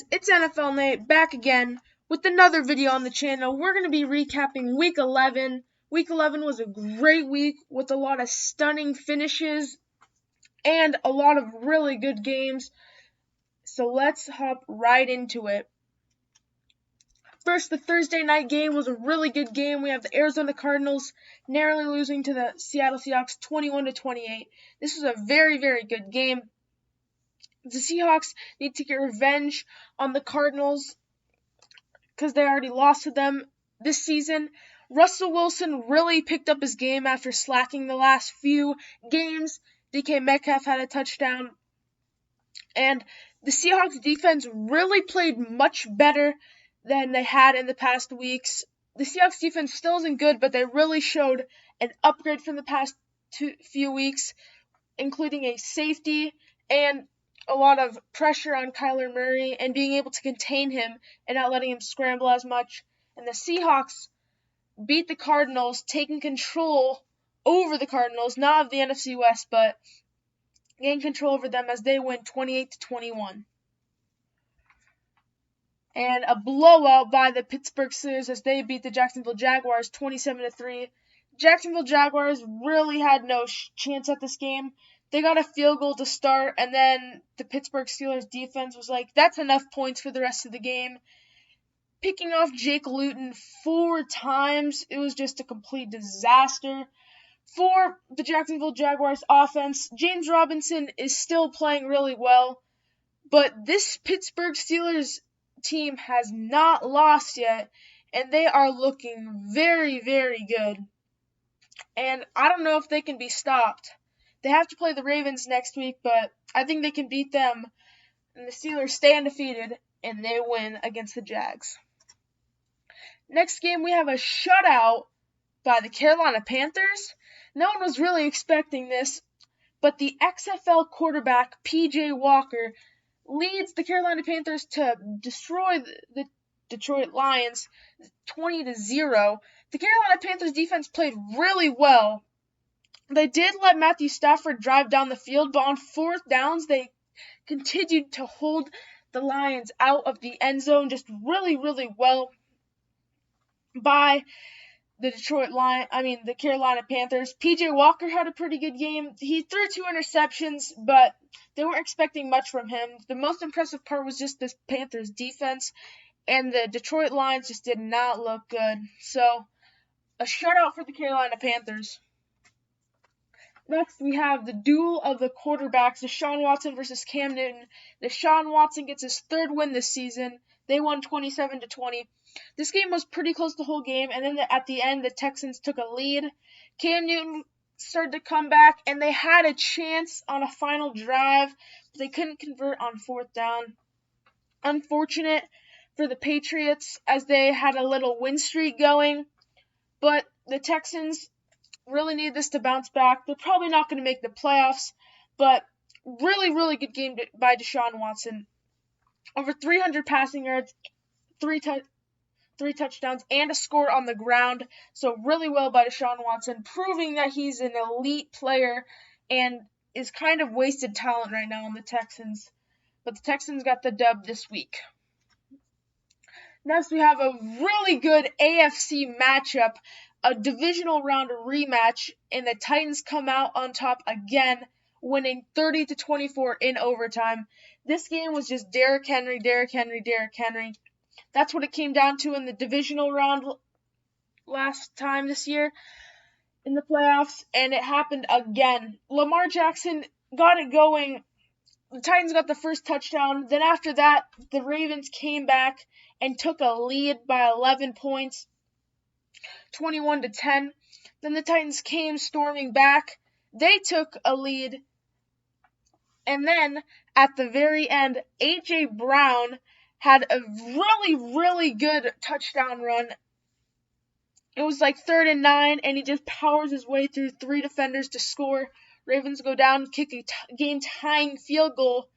It's NFL Nate back again with another video on the channel. We're going to be recapping Week 11. Week 11 was a great week with a lot of stunning finishes and a lot of really good games. So let's hop right into it. First, the Thursday night game was a really good game. We have the Arizona Cardinals narrowly losing to the Seattle Seahawks 21-28. This was a very, very good game. The Seahawks need to get revenge on the Cardinals because they already lost to them this season. Russell Wilson really picked up his game after slacking the last few games. DK Metcalf had a touchdown. And the Seahawks defense really played much better than they had in the past weeks. The Seahawks defense still isn't good, but they really showed an upgrade from the past few weeks, including a safety and a lot of pressure on Kyler Murray and being able to contain him and not letting him scramble as much. And the Seahawks beat the Cardinals, taking control over the Cardinals, not of the NFC West, but gain control over them as they win 28-21. And a blowout by the Pittsburgh Steelers as they beat the Jacksonville Jaguars 27-3. Jacksonville Jaguars really had no chance at this game. They got a field goal to start, and then the Pittsburgh Steelers defense was like, that's enough points for the rest of the game. Picking off Jake Luton 4 times, it was just a complete disaster. For the Jacksonville Jaguars offense, James Robinson is still playing really well, but this Pittsburgh Steelers team has not lost yet, and they are looking very, very good. And I don't know if they can be stopped. They have to play the Ravens next week, but I think they can beat them. And the Steelers stay undefeated, and they win against the Jags. Next game, we have a shutout by the Carolina Panthers. No one was really expecting this, but the XFL quarterback, P.J. Walker, leads the Carolina Panthers to destroy the Detroit Lions 20-0. The Carolina Panthers defense played really well. They did let Matthew Stafford drive down the field, but on fourth downs, they continued to hold the Lions out of the end zone just really, really well by the Carolina Panthers. PJ Walker had a pretty good game. He threw 2 interceptions, but they weren't expecting much from him. The most impressive part was just this Panthers defense, and the Detroit Lions just did not look good. So, a shutout for the Carolina Panthers. Next, we have the duel of the quarterbacks, Deshaun Watson versus Cam Newton. Deshaun Watson gets his 3rd win this season. They won 27-20. This game was pretty close the whole game, and then at the end, the Texans took a lead. Cam Newton started to come back, and they had a chance on a final drive, but they couldn't convert on 4th down. Unfortunate for the Patriots, as they had a little win streak going, but the Texans really need this to bounce back. They're probably not going to make the playoffs, but really, really good game by Deshaun Watson. Over 300 passing yards, 3 touchdowns, and a score on the ground. So really well by Deshaun Watson, proving that he's an elite player and is kind of wasted talent right now on the Texans. But the Texans got the dub this week. Next, we have a really good AFC matchup, a divisional round rematch, and the Titans come out on top again, winning 30-24 in overtime. This game was just Derrick Henry. That's what it came down to in the divisional round last time this year in the playoffs, and it happened again. Lamar Jackson got it going. The Titans got the first touchdown. Then after that, the Ravens came back and took a lead by 11 points, 21-10. Then the Titans came storming back. They took a lead. And then at the very end, A.J. Brown had a really, really good touchdown run. It was like 3rd and 9, and he just powers his way through 3 defenders to score. Ravens go down, kick a game-tying field goal.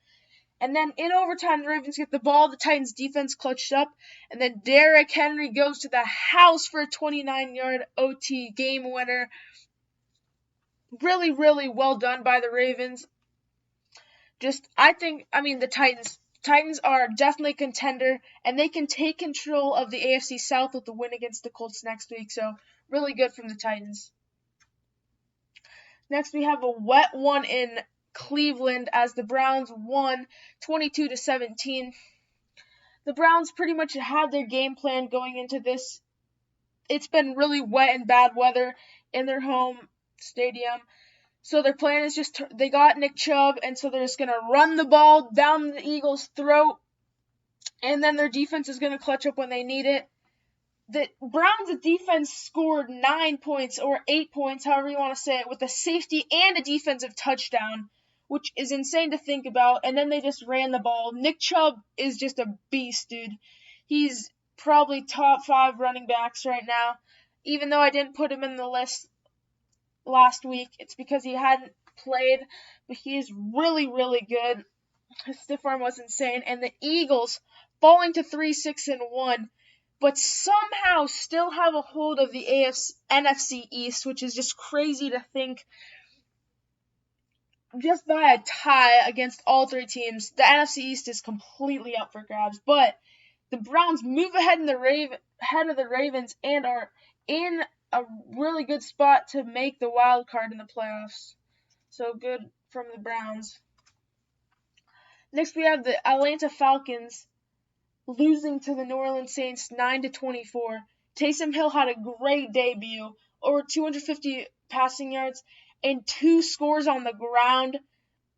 And then in overtime, the Ravens get the ball. The Titans defense clutched up. And then Derrick Henry goes to the house for a 29-yard OT game winner. Really, really well done by the Ravens. The Titans Titans are definitely a contender, and they can take control of the AFC South with the win against the Colts next week. So really good from the Titans. Next, we have a wet one in Cleveland as the Browns won 22-17. The Browns pretty much had their game plan going into this. It's been really wet and bad weather in their home stadium. So their plan is just they got Nick Chubb, and so they're just going to run the ball down the Eagles' throat, and then their defense is going to clutch up when they need it. The Browns' defense scored 9 points or 8 points, however you want to say it, with a safety and a defensive touchdown, which is insane to think about, and then they just ran the ball. Nick Chubb is just a beast, dude. He's probably top 5 running backs right now. Even though I didn't put him in the list last week, it's because he hadn't played, but he is really, really good. His stiff arm was insane, and the Eagles falling to 3-6-1, but somehow still have a hold of the NFC East, which is just crazy to think. Just by a tie against all 3 teams, the NFC East is completely up for grabs. But the Browns move ahead of the Ravens and are in a really good spot to make the wild card in the playoffs. So good from the Browns. Next, we have the Atlanta Falcons losing to the New Orleans Saints 9-24. Taysom Hill had a great debut, over 250 passing yards and 2 scores on the ground,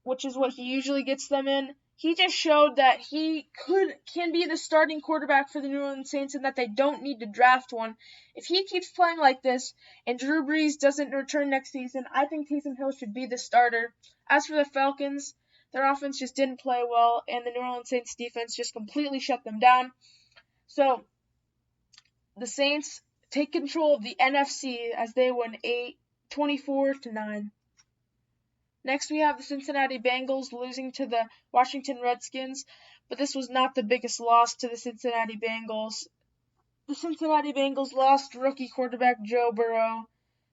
which is what he usually gets them in. He just showed that he can be the starting quarterback for the New Orleans Saints and that they don't need to draft one. If he keeps playing like this and Drew Brees doesn't return next season, I think Taysom Hill should be the starter. As for the Falcons, their offense just didn't play well, and the New Orleans Saints defense just completely shut them down. So the Saints take control of the NFC as they win 24-9. Next, we have the Cincinnati Bengals losing to the Washington Redskins, but this was not the biggest loss to the Cincinnati Bengals. The Cincinnati Bengals lost rookie quarterback Joe Burrow.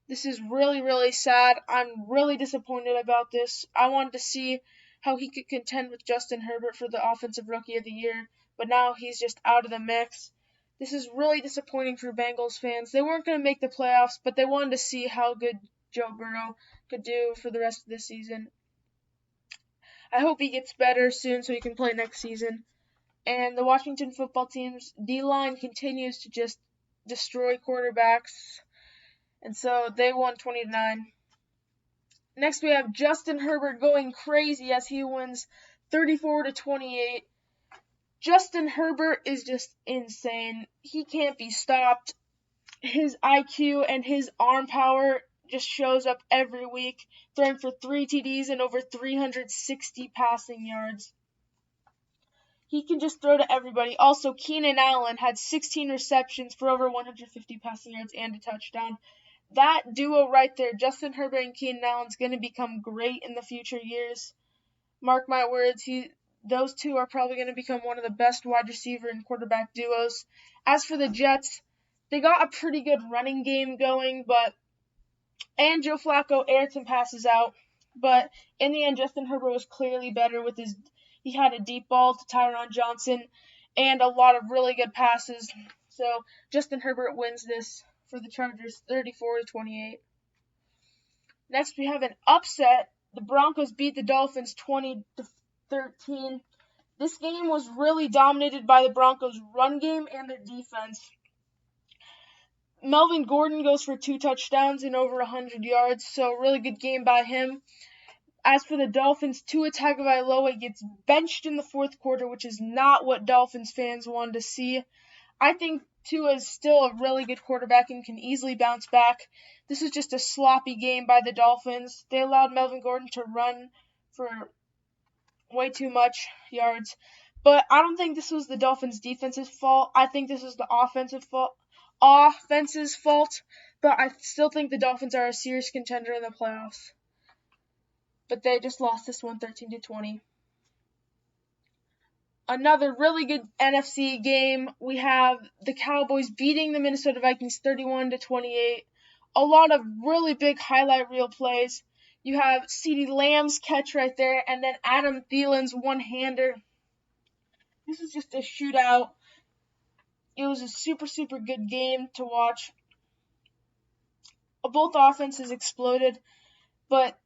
This is really, really sad. I'm really disappointed about this. I wanted to see how he could contend with Justin Herbert for the Offensive Rookie of the Year, but now he's just out of the mix. This is really disappointing for Bengals fans. They weren't going to make the playoffs, but they wanted to see how good Joe Burrow could do for the rest of the season. I hope he gets better soon so he can play next season. And the Washington football team's D-line continues to just destroy quarterbacks. And so they won 20-9. Next we have Justin Herbert going crazy as he wins 34-28. Justin Herbert is just insane. He can't be stopped. His IQ and his arm power just shows up every week, throwing for 3 TDs and over 360 passing yards. He can just throw to everybody. Also, Keenan Allen had 16 receptions for over 150 passing yards and a touchdown. That duo right there, Justin Herbert and Keenan Allen, is going to become great in the future years. Mark my words, those two are probably going to become one of the best wide receiver and quarterback duos. As for the Jets, they got a pretty good running game going, and Joe Flacco aired some passes out. But in the end, Justin Herbert was clearly better he had a deep ball to Tyron Johnson and a lot of really good passes. So Justin Herbert wins this for the Chargers 34-28. Next, we have an upset. The Broncos beat the Dolphins 20-13. This game was really dominated by the Broncos' run game and their defense. Melvin Gordon goes for 2 touchdowns and over 100 yards, so really good game by him. As for the Dolphins, Tua Tagovailoa gets benched in the 4th quarter, which is not what Dolphins fans wanted to see. I think Tua is still a really good quarterback and can easily bounce back. This is just a sloppy game by the Dolphins. They allowed Melvin Gordon to run for way too much yards. But I don't think this was the Dolphins' defense's fault. I think this is the offense's fault. But I still think the Dolphins are a serious contender in the playoffs. But they just lost this one 13-20. Another really good NFC game. We have the Cowboys beating the Minnesota Vikings 31-28. A lot of really big highlight reel plays. You have CeeDee Lamb's catch right there, and then Adam Thielen's one-hander. This was just a shootout. It was a super, super good game to watch. Both offenses exploded, but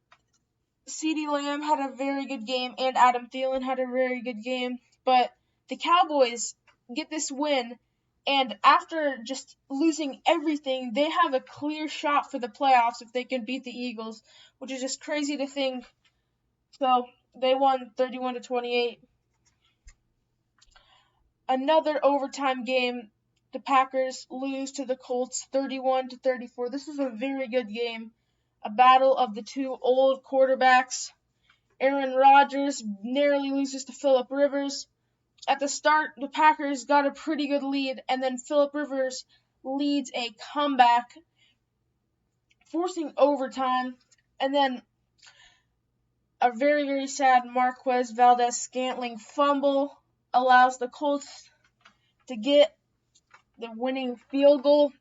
CeeDee Lamb had a very good game, and Adam Thielen had a very good game. But the Cowboys get this win, and after just losing everything, they have a clear shot for the playoffs if they can beat the Eagles, which is just crazy to think. So they won 31-28. Another overtime game. The Packers lose to the Colts 31-34. This is a very good game. A battle of the two old quarterbacks. Aaron Rodgers narrowly loses to Phillip Rivers. At the start, the Packers got a pretty good lead, and then Phillip Rivers leads a comeback, forcing overtime, and then a very, very sad Marquez Valdes-Scantling fumble allows the Colts to get the winning field goal.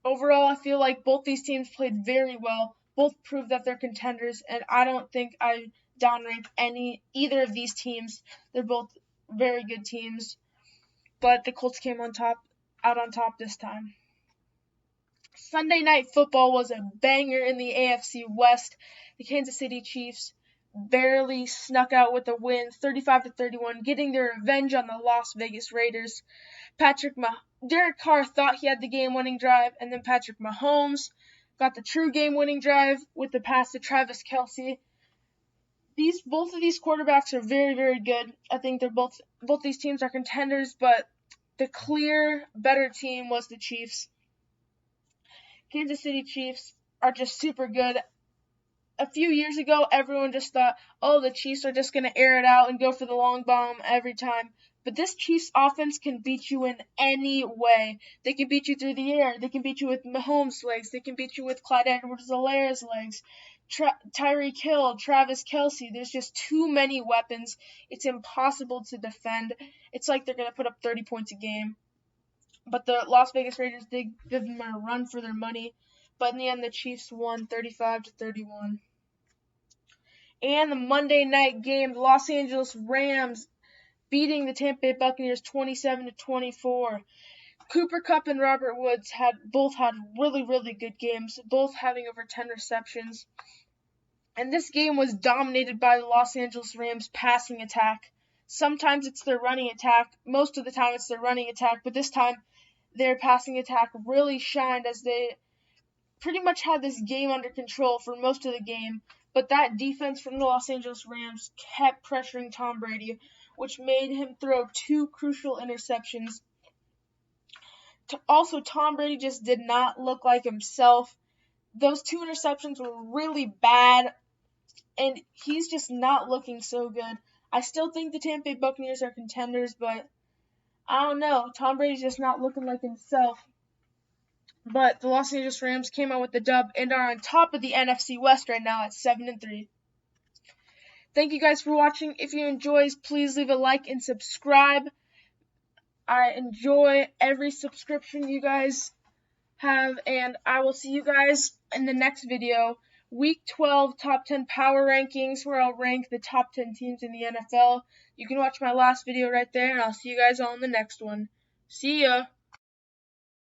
Overall, I feel like both these teams played very well. Both proved that they're contenders, and I don't think I downrank either of these teams. They're both very good teams, but the Colts came out on top this time. Sunday Night Football was a banger in the AFC West. The Kansas City Chiefs barely snuck out with a win, 35-31, getting their revenge on the Las Vegas Raiders. Derek Carr thought he had the game-winning drive, and then Patrick Mahomes got the true game-winning drive with the pass to Travis Kelce. Both of these quarterbacks are very, very good. I think both these teams are contenders, but the clear better team was the Chiefs. Kansas City Chiefs are just super good. A few years ago, everyone just thought, oh, the Chiefs are just going to air it out and go for the long bomb every time. But this Chiefs offense can beat you in any way. They can beat you through the air. They can beat you with Mahomes' legs. They can beat you with Clyde Edwards-Helaire's legs. Tyreek Hill, Travis Kelce. There's just too many weapons. It's impossible to defend. It's like they're going to put up 30 points a game. But the Las Vegas Raiders did give them a run for their money. But in the end, the Chiefs won 35-31. And the Monday night game, the Los Angeles Rams beating the Tampa Bay Buccaneers 27-24. Cooper Kupp and Robert Woods both had really, really good games, both having over 10 receptions. And this game was dominated by the Los Angeles Rams passing attack. Sometimes it's their running attack. Most of the time it's their running attack. But this time their passing attack really shined as they pretty much had this game under control for most of the game. But that defense from the Los Angeles Rams kept pressuring Tom Brady, which made him throw two crucial interceptions. Also, Tom Brady just did not look like himself. Those two interceptions were really bad, and he's just not looking so good. I still think the Tampa Bay Buccaneers are contenders, but I don't know. Tom Brady's just not looking like himself. But the Los Angeles Rams came out with the dub and are on top of the NFC West right now at 7-3. Thank you guys for watching. If you enjoy, please leave a like and subscribe. I enjoy every subscription you guys have, and I will see you guys in the next video. Week 12 Top 10 Power Rankings, where I'll rank the top 10 teams in the NFL. You can watch my last video right there, and I'll see you guys all in the next one. See ya!